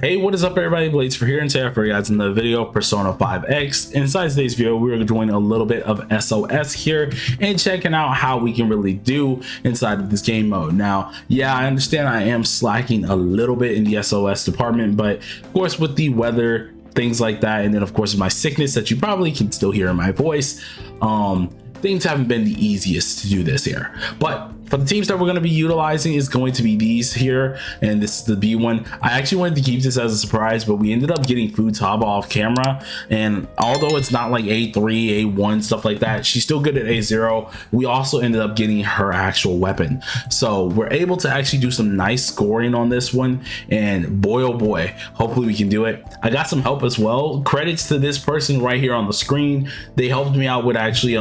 Hey, what is up everybody? Blades for here, and today for you guys in the video Persona 5X. Inside today's video, we're doing a little bit of SOS here and checking out how we can really do inside of this game mode. Now, yeah, I understand I am slacking a little bit in the SOS department, but of course with the weather, things like that, and then of course my sickness that you probably can still hear in my voice, things haven't been the easiest to do this here. But for the teams that we're going to be utilizing is going to be these here, and this is the B one. I actually wanted to keep this as a surprise, but we ended up getting Futaba off camera, and although it's not like A3, A1, stuff like that, she's still good at A0. We also ended up getting her actual weapon, so we're able to actually do some nice scoring on this one, and boy oh boy, hopefully we can do it. I got some help as well. Credits to this person right here on the screen. They helped me out with actually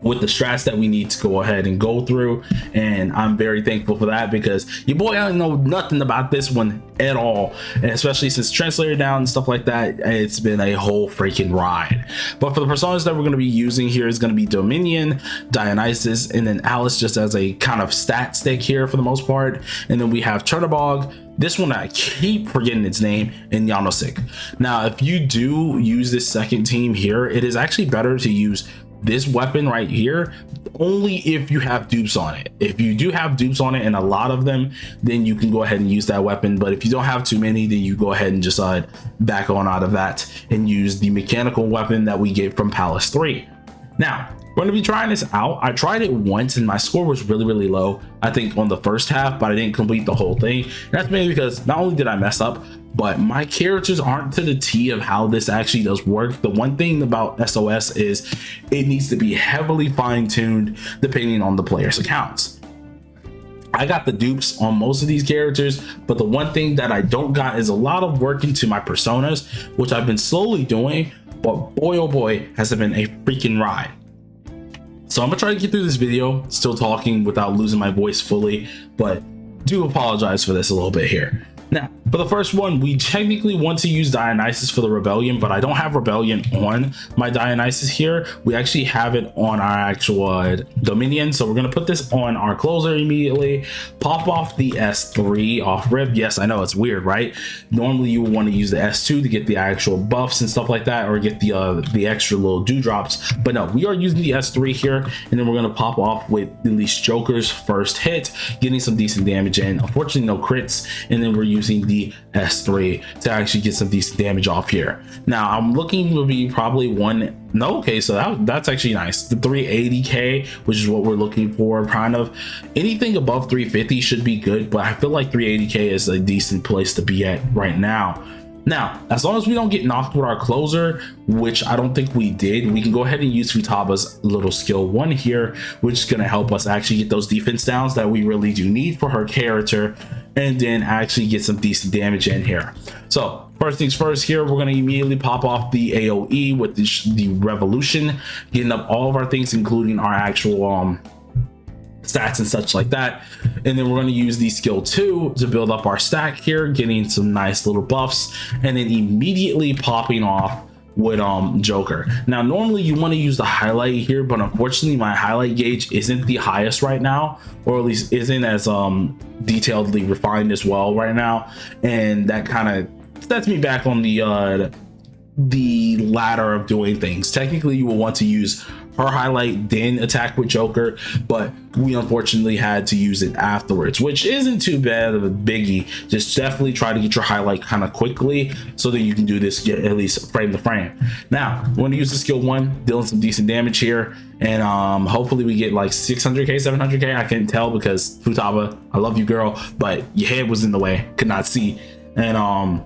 with the strats that we need to go ahead and go through, and I'm very thankful for that, because your boy, I don't know nothing about this one at all, and especially since Translator down and stuff like that, it's been a whole freaking ride. But for the personas that we're going to be using here is going to be Dominion, Dionysus, and then Alice just as a kind of stat stick here for the most part, and then we have Chernobog, this one I keep forgetting its name, and Yanosik. Now if you do use this second team here, it is actually better to use this weapon right here only if you have dupes on it. If you do have dupes on it, and a lot of them, then you can go ahead and use that weapon. But if you don't have too many, then you go ahead and just back on out of that and use the mechanical weapon that we get from Palace 3. Now we're going to be trying this out. I tried it once and my score was really low, I think on the first half, but I didn't complete the whole thing. And that's mainly because not only did I mess up, but my characters aren't to the T of how this actually does work. The one thing about SOS is it needs to be heavily fine-tuned depending on the player's accounts. I got the dupes on most of these characters, but the one thing that I don't got is a lot of work into my personas, which I've been slowly doing, but boy oh boy has it been a freaking ride. So I'm gonna try to get through this video still talking without losing my voice fully, but do apologize for this a little bit here. Now, for the first one, we technically want to use Dionysus for the Rebellion, but I don't have Rebellion on my Dionysus here. We actually have it on our actual Dominion, so we're going to put this on our closer immediately. Pop off the S3 off rip. Yes, I know it's weird, right? Normally you would want to use the S2 to get the actual buffs and stuff like that, or get the extra little dewdrops, but no, we are using the S3 here, and then we're going to pop off with at least Joker's first hit, getting some decent damage in. Unfortunately, no crits, and then we're using the S3 to actually get some decent damage off here. Now I'm looking to be probably okay, so that's actually nice. The 380k, which is what we're looking for. Kind of anything above 350 should be good, but I feel like 380k is a decent place to be at right now. Now, as long as we don't get knocked with our closer, which I don't think we did, we can go ahead and use Futaba's little skill 1 here, which is going to help us actually get those defense downs that we really do need for her character, and then actually get some decent damage in here. So first things first here, we're going to immediately pop off the AoE with the Revolution, getting up all of our things, including our actual stats and such like that, and then we're going to use the skill 2 to build up our stack here, getting some nice little buffs, and then immediately popping off with Joker. Now normally you want to use the highlight here, but unfortunately my highlight gauge isn't the highest right now, or at least isn't as detailedly refined as well right now, and that kind of sets me back on the ladder of doing things. Technically you will want to use her highlight then attack with Joker, but we unfortunately had to use it afterwards, which isn't too bad of a biggie. Just definitely try to get your highlight kind of quickly so that you can do this, get at least frame to frame. Now we're going to use the skill 1, dealing some decent damage here, and hopefully we get like 600k 700k. I can't tell because Futaba, I love you girl, but your head was in the way, could not see, and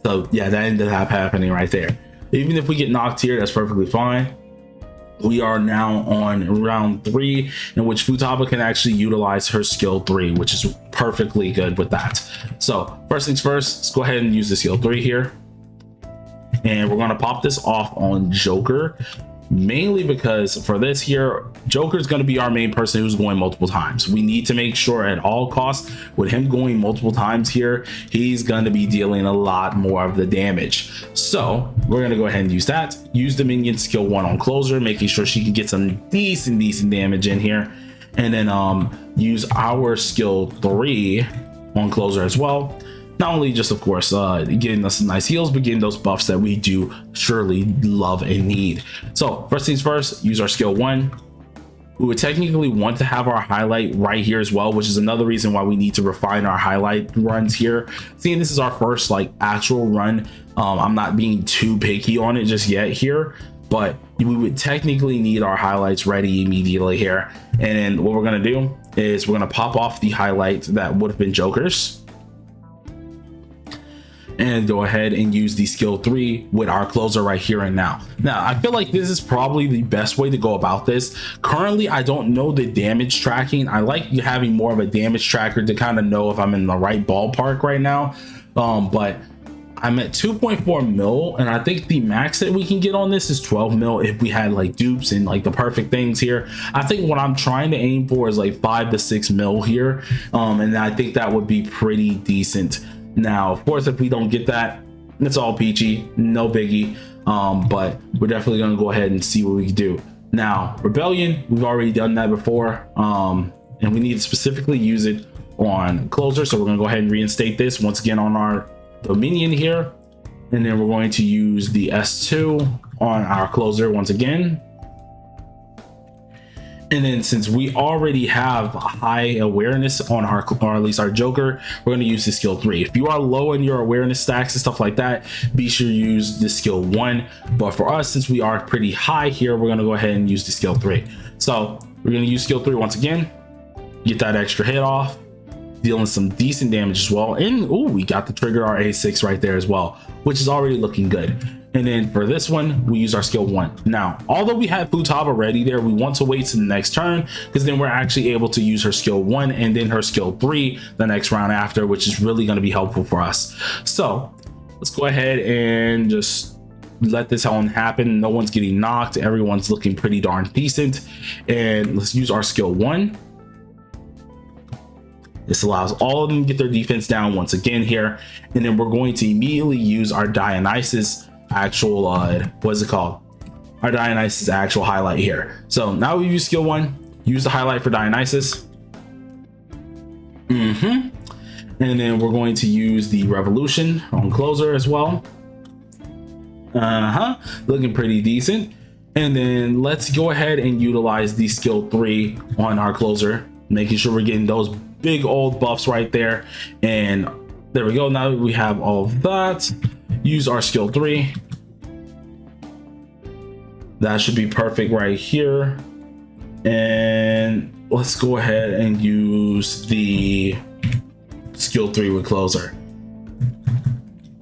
so yeah, that ended up happening right there. Even if we get knocked here, that's perfectly fine. We are now on round 3, in which Futaba can actually utilize her skill 3, which is perfectly good with that. So first things first, let's go ahead and use the skill 3 here, and we're going to pop this off on Joker, mainly because for this here, Joker is going to be our main person who's going multiple times. We need to make sure at all costs with him going multiple times here, he's going to be dealing a lot more of the damage. So we're going to go ahead and use that. Use Dominion skill 1 on closer, making sure she can get some decent damage in here, and then use our skill 3 on closer as well. Not only just, of course, getting us some nice heals, but getting those buffs that we do surely love and need. So first things first, use our skill 1. We would technically want to have our highlight right here as well, which is another reason why we need to refine our highlight runs here. Seeing this is our first like actual run, I'm not being too picky on it just yet here, but we would technically need our highlights ready immediately here. And then what we're going to do is we're going to pop off the highlight that would have been Joker's, and go ahead and use the skill 3 with our closer right here and now. Now, I feel like this is probably the best way to go about this. Currently, I don't know the damage tracking. I like having more of a damage tracker to kind of know if I'm in the right ballpark right now. But I'm at 2.4 mil, and I think the max that we can get on this is 12 mil if we had like dupes and like the perfect things here. I think what I'm trying to aim for is like 5 to 6 mil here, and I think that would be pretty decent. Now, of course, if we don't get that, it's all peachy, no biggie, but we're definitely going to go ahead and see what we can do. Now, Rebellion, we've already done that before, and we need to specifically use it on closer, so we're going to go ahead and reinstate this once again on our Dominion here, and then we're going to use the S2 on our closer once again. And then since we already have high awareness on our, or at least our Joker, we're going to use the skill 3. If you are low in your awareness stacks and stuff like that, be sure to use the skill 1. But for us, since we are pretty high here, we're going to go ahead and use the skill 3. So we're going to use skill 3 once again, get that extra hit off, dealing some decent damage as well. And ooh, we got to trigger our A6 right there as well, which is already looking good. And then for this one, we use our skill 1. Now, although we had Futaba ready there, we want to wait to the next turn, because then we're actually able to use her skill 1 and then her skill 3 the next round after, which is really going to be helpful for us. So let's go ahead and just let this one happen. No one's getting knocked. Everyone's looking pretty darn decent. And let's use our skill 1. This allows all of them to get their defense down once again here. And then we're going to immediately use our Dionysus actual what's it called, our Dionysus actual highlight here. So now we use skill 1, use the highlight for Dionysus, and then we're going to use the Revolution on closer as well. Looking pretty decent. And then let's go ahead and utilize the skill 3 on our closer, making sure we're getting those big old buffs right there. And there we go. Now we have all of that. Use our skill 3. That should be perfect right here. And let's go ahead and use the skill 3 with closer.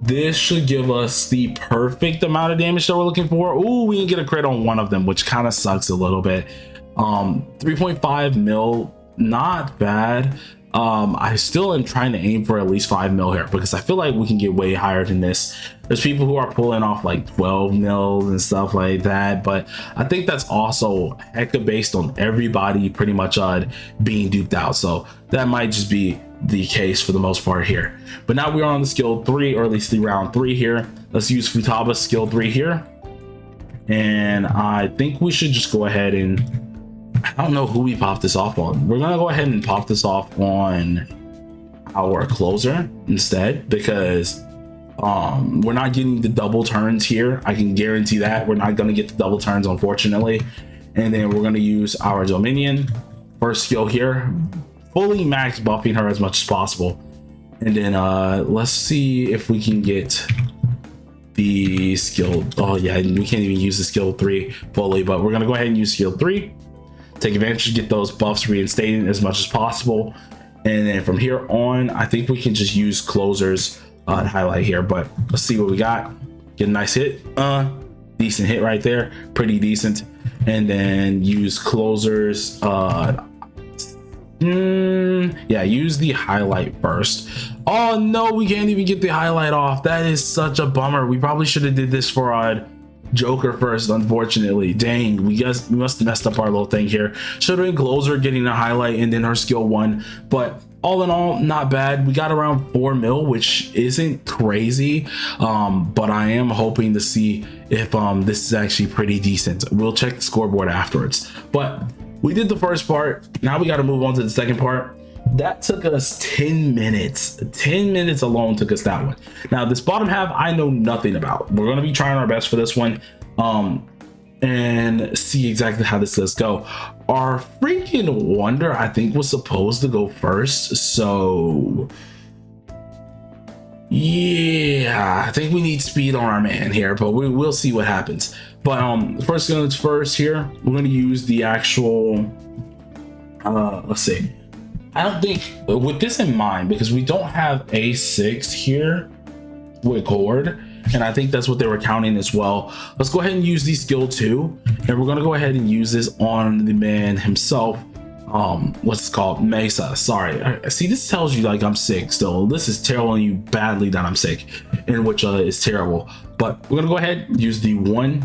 This should give us the perfect amount of damage that we're looking for. Ooh, we didn't get a crit on one of them, which kind of sucks a little bit. 3.5 mil, not bad. I still am trying to aim for at least 5 mil here, because I feel like we can get way higher than this. There's people who are pulling off like 12 mils and stuff like that, but I think that's also hecka based on everybody pretty much being duped out. So that might just be the case for the most part here. But now we are on the skill 3, or at least the round 3 here. Let's use Futaba's skill 3 here. And I think we should just go ahead and, I don't know who we popped this off on. We're gonna go ahead and pop this off on our closer instead, because we're not getting the double turns here. I can guarantee that we're not gonna get the double turns, unfortunately. And then we're gonna use our Dominion first skill here, fully max buffing her as much as possible. And then let's see if we can get the skill. Oh yeah, we can't even use the skill 3 fully, but we're gonna go ahead and use skill 3. Take advantage to get those buffs reinstated as much as possible. And then from here on, I think we can just use closers highlight here, but let's see what we got. Get a nice hit, decent hit right there, pretty decent. And then use closers, use the highlight first. Oh no, we can't even get the highlight off. That is such a bummer. We probably should have did this for Joker first, unfortunately. Dang, we must have messed up our little thing here. Should have been closer getting a highlight and then her skill 1. But all in all, not bad. We got around 4 mil, which isn't crazy, but I am hoping to see if this is actually pretty decent. We'll check the scoreboard afterwards. But we did the first part. Now we got to move on to the second part. that took us 10 minutes. 10 minutes alone took us that one. Now this bottom half I know nothing about. We're going to be trying our best for this one and see exactly how this does go. Our freaking Wonder I think was supposed to go first, so yeah, I think we need speed on our man here, but we'll see what happens. But first things first here, we're going to use the actual let's see. I don't think, with this in mind, because we don't have A6 here with Cord, and I think that's what they were counting as well. Let's go ahead and use the skill 2, and we're going to go ahead and use this on the man himself. What's it called? Mesa. Sorry. See, this tells you like I'm sick still. This is telling you badly that I'm sick, and which is terrible. But we're gonna go ahead and use the 1,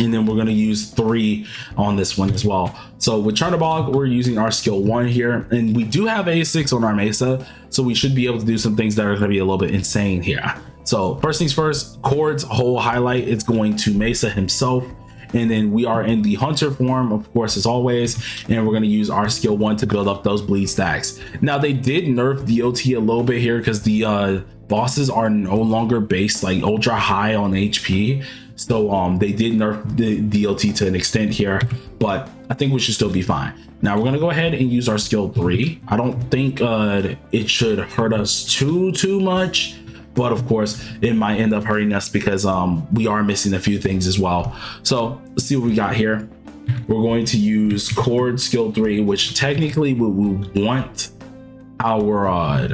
and then we're gonna use 3 on this one as well. So with Chernobog, we're using our skill 1 here, and we do have A6 on our Mesa, so we should be able to do some things that are gonna be a little bit insane here. So first things first, Cord's whole highlight is going to Mesa himself. And then we are in the hunter form, of course, as always, and we're going to use our skill 1 to build up those bleed stacks. Now they did nerf DOT a little bit here because the bosses are no longer based like ultra high on HP, so they did nerf the DOT to an extent here, but I think we should still be fine. Now we're going to go ahead and use our skill 3. I don't think it should hurt us too much, but of course it might end up hurting us because we are missing a few things as well. So let's see what we got here. We're going to use Cord skill 3, which technically we want our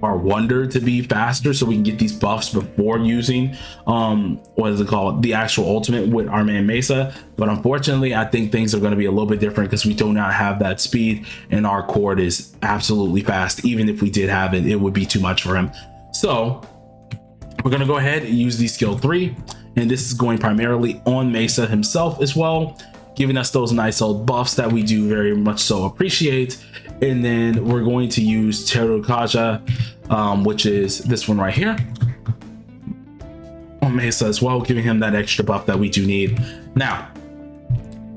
Wonder to be faster so we can get these buffs before using what is it called, the actual ultimate with our man Mesa. But unfortunately I think things are going to be a little bit different because we do not have that speed, and our Cord is absolutely fast. Even if we did have it, it would be too much for him. So we're going to go ahead and use the skill 3, and this is going primarily on Mesa himself as well, giving us those nice old buffs that we do very much so appreciate. And then we're going to use Terukaja, which is this one right here, on Mesa as well, giving him that extra buff that we do need. Now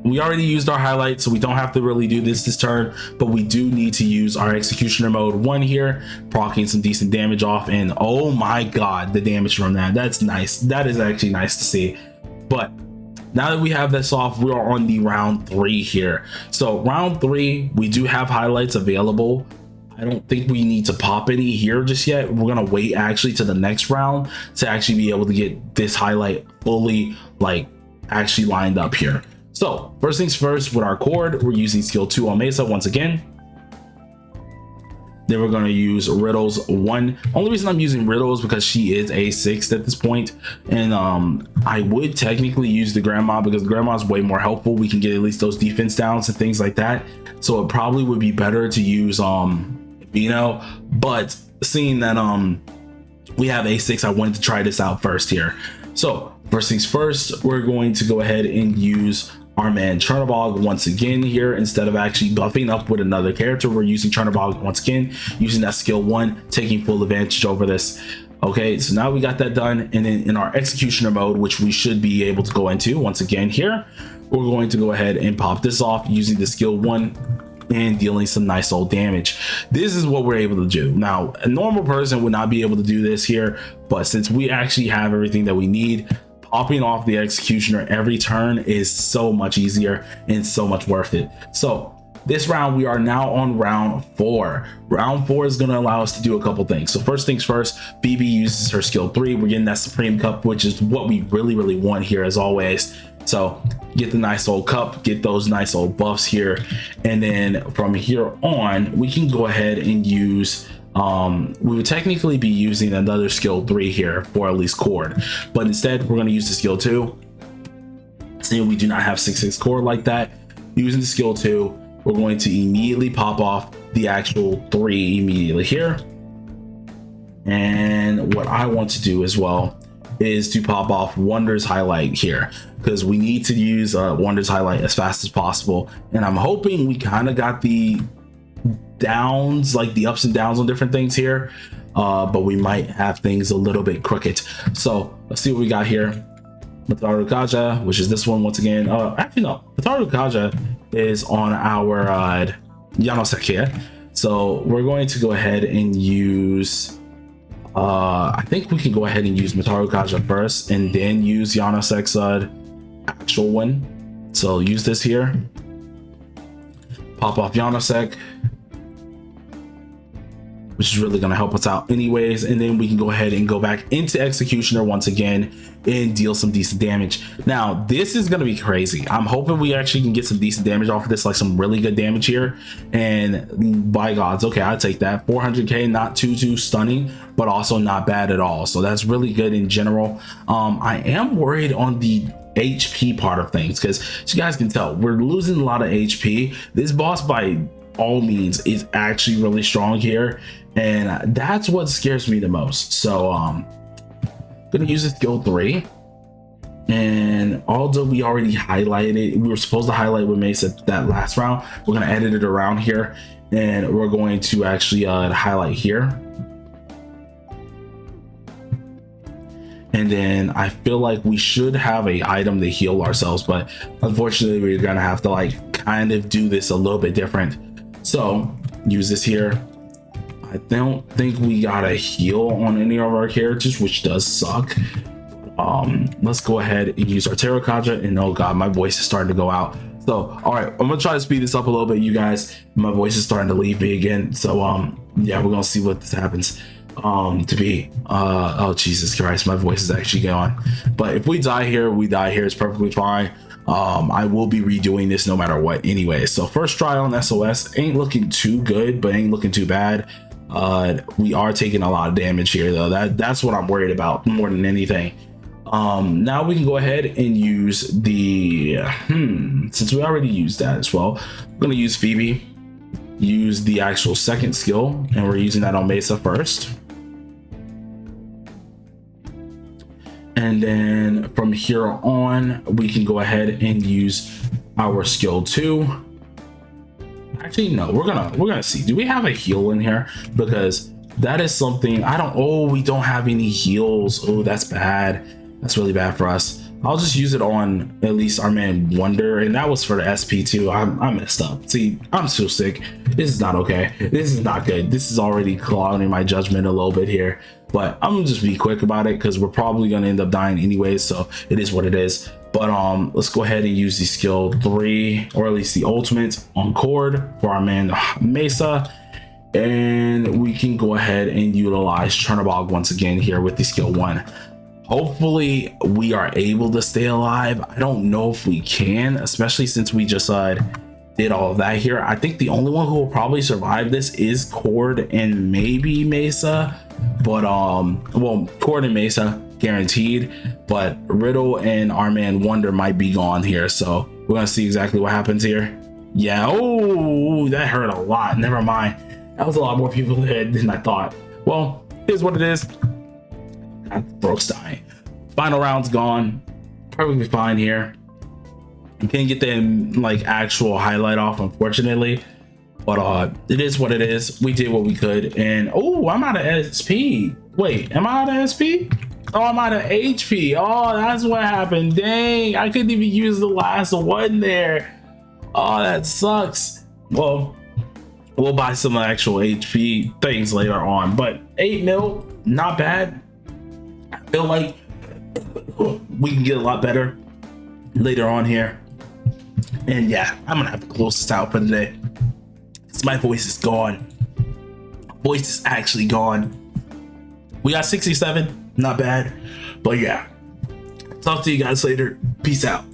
we already used our highlight, so we don't have to really do this turn, but we do need to use our executioner mode 1 here, proccing some decent damage off. And oh my god, the damage from that's nice. That is actually nice to see. But now that we have this off, we are on the round 3 here. So round 3, we do have highlights available. I don't think we need to pop any here just yet. We're gonna wait actually to the next round to actually be able to get this highlight fully like actually lined up here. So first things first, with our Cord, we're using skill 2 on Mesa once again. Then we're going to use Riddles 1. Only reason I'm using Riddles because she is A6 at this point, and I would technically use the Grandma because the Grandma is way more helpful. We can get at least those defense downs and things like that, so it probably would be better to use Bino. But seeing that we have A6, I wanted to try this out first here. So first things first, we're going to go ahead and use our man Chernobog once again here. Instead of actually buffing up with another character, we're using Chernobog once again, using that skill 1, taking full advantage over this. Okay, so now we got that done. And then in our executioner mode, which we should be able to go into once again here, we're going to go ahead and pop this off using the skill 1 and dealing some nice old damage. This is what we're able to do. Now a normal person would not be able to do this here, but since we actually have everything that we need, popping off the executioner every turn is so much easier and so much worth it. So this round, we are now on round 4. Round 4 is going to allow us to do a couple things. So first things first, BB uses her skill 3. We're getting that Supreme Cup, which is what we really want here as always. So get the nice old cup, get those nice old buffs here, and then from here on we can go ahead and use we would technically be using another skill 3 here for at least Cord, but instead we're going to use the skill 2. Seeing we do not have 6/6 Cord like that, using the skill 2, we're going to immediately pop off the actual 3 immediately here. And what I want to do as well is to pop off Wonder's highlight here, because we need to use Wonder's highlight as fast as possible. And I'm hoping we kind of got the downs, like the ups and downs on different things here, but we might have things a little bit crooked. So let's see what we got here. Mataru Kaja, which is this one once again. Actually no, Mataru Kaja is on our Janosek here. So we're going to go ahead and use I think we can go ahead and use Mitaru Kaja first and then use Janosek's actual one. So use this here, pop off Janosek, which is really going to help us out anyways, and then we can go ahead and go back into Executioner once again and deal some decent damage. Now this is going to be crazy. I'm hoping we actually can get some decent damage off of this, like some really good damage here, and by gods, okay, I'll take that. 400k, not too stunning, but also not bad at all, so that's really good in general. I am worried on the HP part of things, because as you guys can tell, we're losing a lot of HP. This boss by all means is actually really strong here, and that's what scares me the most. So gonna use this skill 3, and although we already highlighted it, we were supposed to highlight with Mesa that last round, we're gonna edit it around here, and we're going to actually highlight here. And then I feel like we should have a item to heal ourselves, but unfortunately we're gonna have to like kind of do this a little bit different. So use this here. I don't think we got a heal on any of our characters, which does suck. Let's go ahead and use our Tarot Kaja, and oh god, my voice is starting to go out. So all right, I'm gonna try to speed this up a little bit, you guys. My voice is starting to leave me again, so yeah, we're gonna see what this happens to be. Oh Jesus Christ, my voice is actually gone. But if we die here, we die here. It's perfectly fine. I will be redoing this no matter what anyway. So first try on SOS ain't looking too good, but ain't looking too bad. We are taking a lot of damage here though. That's what I'm worried about more than anything. Now we can go ahead and use the since we already used that as well, we're gonna use Phoebe, use the actual second skill, and we're using that on Mesa first. And then from here on, we can go ahead and use our skill 2. Actually, no, we're gonna see. Do we have a heal in here? Because that is something I don't. Oh, we don't have any heals. Oh, that's bad. That's really bad for us. I'll just use it on at least our man Wonder, and that was for the SP2. I messed up. See, I'm so sick. This is not okay. This is not good. This is already clouding my judgment a little bit here, but I'm gonna just be quick about it because we're probably gonna end up dying anyways, so it is what it is. But let's go ahead and use the skill 3, or at least the ultimate on Cord for our man Mesa, and we can go ahead and utilize Chernobog once again here with the skill 1. Hopefully we are able to stay alive. I don't know if we can, especially since we just did all of that here. I think the only one who will probably survive this is Cord and maybe Mesa, but well, Cord and Mesa guaranteed, but Riddle and our man Wonder might be gone here, so we're gonna see exactly what happens here. Yeah, oh, that hurt a lot. Never mind, that was a lot more people than I thought. Well, here's what it is. Brooks dying. Final round's gone. Perfectly fine here. You can't get the like actual highlight off, unfortunately, but it is what it is. We did what we could, and oh, I'm out of SP. Wait, am I out of SP? Oh, I'm out of HP. Oh, that's what happened. Dang, I couldn't even use the last one there. Oh, that sucks. Well, we'll buy some actual HP things later on, but 8 mil, not bad. I feel like we can get a lot better later on here. And yeah, I'm gonna have to close this out for today. My voice is gone. My voice is actually gone. We got 67, not bad. But yeah, talk to you guys later. Peace out.